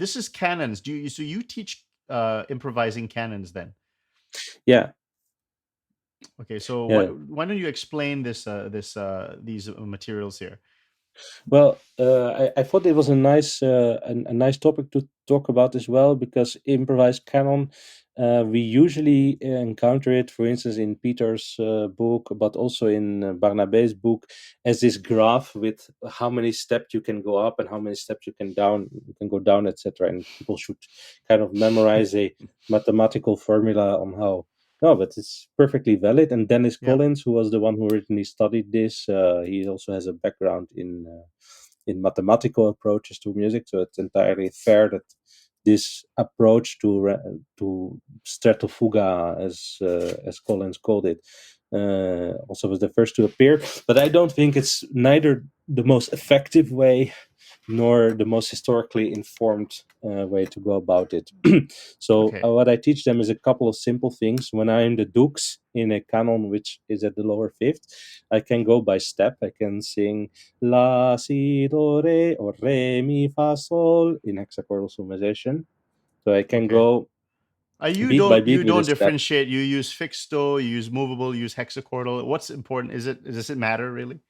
this is canons. So you teach improvising canons then? Yeah, Okay, so yeah. why don't you explain these materials here? Well, I thought it was a nice topic to talk about as well, because improvised canon, we usually encounter it, for instance, in Peter's book, but also in Barnabé's book, as this graph with how many steps you can go up and how many steps you can go down, etc. And people should kind of memorize a mathematical formula on how. No, but it's perfectly valid. And Dennis Yeah. Collins, who was the one who originally studied this, he also has a background in mathematical approaches to music. So it's entirely fair that this approach to stratofuga, as Collins called it, also was the first to appear. But I don't think it's neither the most effective way nor the most historically informed way to go about it. So Okay. what I teach them is a couple of simple things. When I'm in the dux in a canon which is at the lower fifth, I can go by step. I can sing la si do re or re mi fa sol in hexachordal solmization. So I can Okay. go You beat by don't beat you with a don't step. differentiate. You use fixed-toe, you use movable, you use hexachordal. What's important? Does it matter really?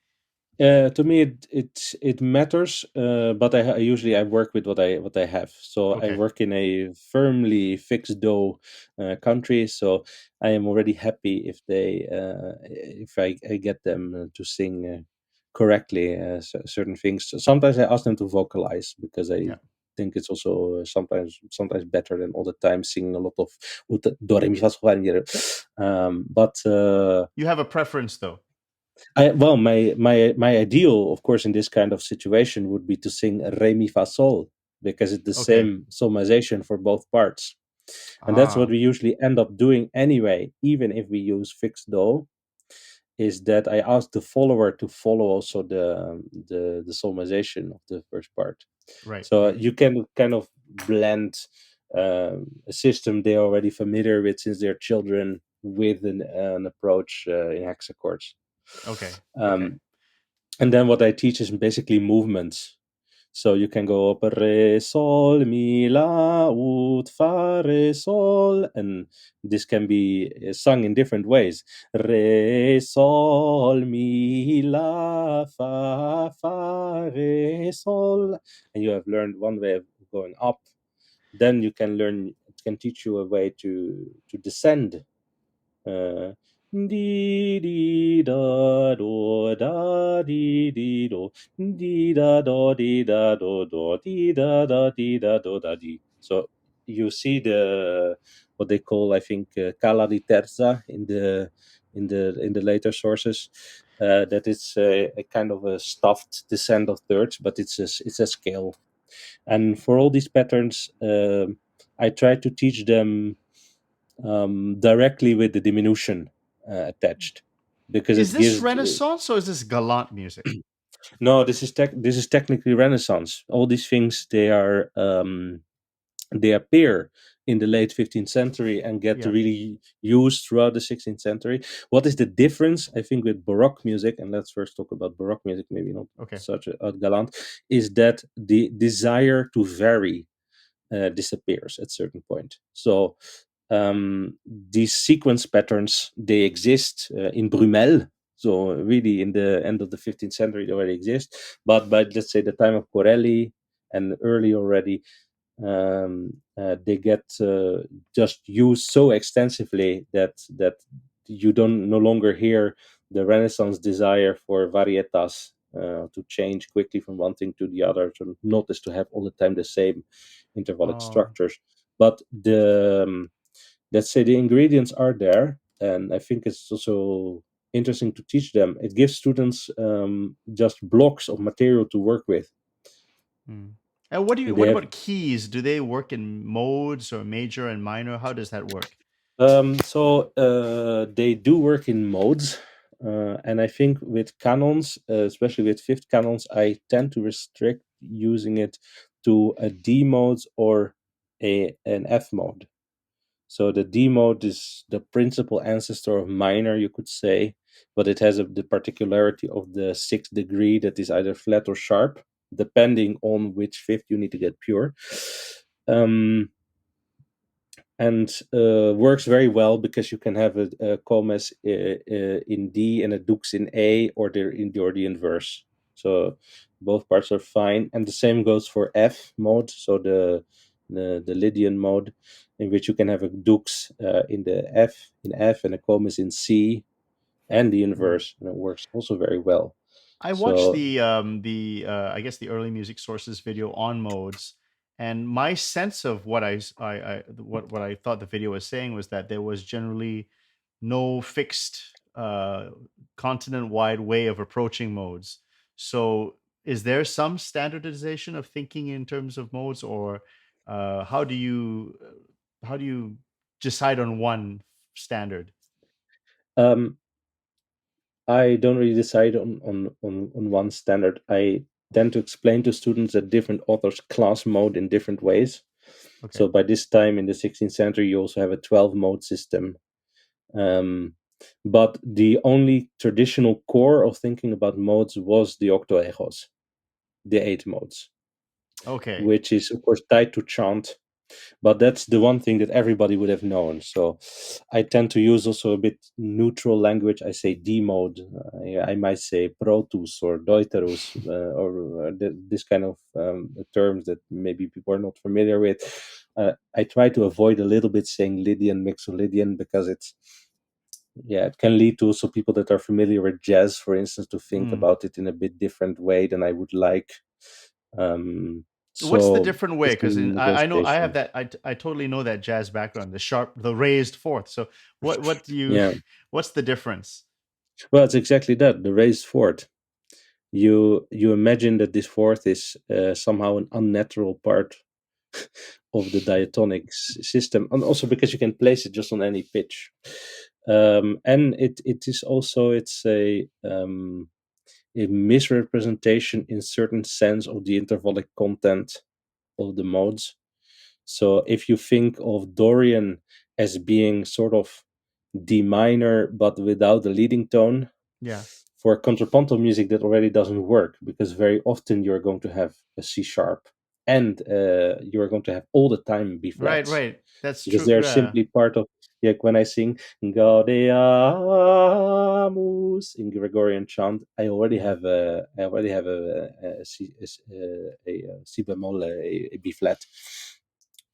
To me, it matters, but I usually I work with what I have. So I Okay. work in a firmly fixed dough country. So I am already happy if I get them to sing correctly certain things. So sometimes I ask them to vocalize, because I Yeah. think it's also sometimes better than all the time singing a lot of do re mi fa sol la mi re. But You have a preference though. well, my ideal, of course, in this kind of situation would be to sing re mi fa sol, because it's the Okay. same solmization for both parts, and that's what Ah, we usually end up doing anyway. Even if we use fixed do, is that I ask the follower to follow also the solmization of the first part, right, so right. you can kind of blend a system they're already familiar with since they're children with an approach in hexachords. Okay. Okay. Um, and then what I teach is basically movements. So you can go up re sol mi la ut fa re sol, and this can be sung in different ways. Re sol mi la fa re sol, and you have learned one way of going up. Then you can learn. It can teach you a way to descend. Uh, Dee dee da do da dee dee do dee da do dee da do do dee da dee da do da dee. So you see the what they call, I think, cala di terza in the later sources. That it's a kind of a stuffed descent of thirds, but it's a scale. And for all these patterns, I try to teach them directly with the diminution attached, because Is it this gives. Renaissance or is this galant music? No, this is technically Renaissance. All these things, they appear in the late 15th century and get Yeah. really used throughout the 16th century. What is the difference, I think, with Baroque music? And let's first talk about Baroque music, maybe not Okay. such a galant, is that the desire to vary disappears at certain point. So these sequence patterns, they exist in Brumel. So really, in the end of the 15th century, they already exist. But by, let's say, the time of Corelli and early already, they get just used so extensively that you don't no longer hear the Renaissance desire for varietas, to change quickly from one thing to the other, to not as to have all the time the same intervallic Oh. structures. But let's say the ingredients are there, and I think it's also interesting to teach them. It gives students just blocks of material to work with. Hmm. And what do you They what have about keys? Do they work in modes or major and minor? How does that work? They do work in modes, and I think with canons, especially with fifth canons, I tend to restrict using it to a D mode or an F mode. So the D mode is the principal ancestor of minor, you could say, but it has the particularity of the sixth degree that is either flat or sharp, depending on which fifth you need to get pure. Um, and works very well because you can have a comes in D and a dux in A, or the inverse. So both parts are fine, and the same goes for F mode. So the Lydian mode, in which you can have a dux in F and a comes in C, and the Mhm. inverse, and it works also very well. I watched So the I guess the early music sources video on modes, and my sense of what what I thought the video was saying was that there was generally no fixed continent wide way of approaching modes. So is there some standardization of thinking in terms of modes, or how do you decide on one standard? um, I don't really decide on one standard. I tend to explain to students that different authors class mode in different ways. Okay. So by this time in the 16th century, you also have a 12 mode system. Um, but the only traditional core of thinking about modes was the octoegos, the 8 modes, Okay. which is of course tied to chant. But that's the one thing that everybody would have known. So I tend to use also a bit neutral language. I say D mode. I might say protus or deuterus, or this kind of terms that maybe people are not familiar with. I try to avoid a little bit saying Lydian, Mixolydian, because it can lead to also people that are familiar with jazz, for instance, to think Mm. about it in a bit different way than I would like. Um, What's the so different way? it's a Because I know I have negotiation. that I totally know that jazz background, the sharp, the raised fourth. So what do you Yeah. what's the difference? Well, it's exactly that, the raised fourth. You imagine that this fourth is somehow an unnatural part of the diatonic system, and also because you can place it just on any pitch. And it is also a misrepresentation in certain sense of the intervallic content of the modes. So if you think of Dorian as being sort of D minor but without the leading tone, Yeah. for contrapuntal music that already doesn't work, because very often you're going to have a C sharp, and you're going to have all the time B Right, flats, right. That's because true. they're Yeah. simply part of, like when I sing Gaudeamus in Gregorian chant, I already have a C bemol, a B flat.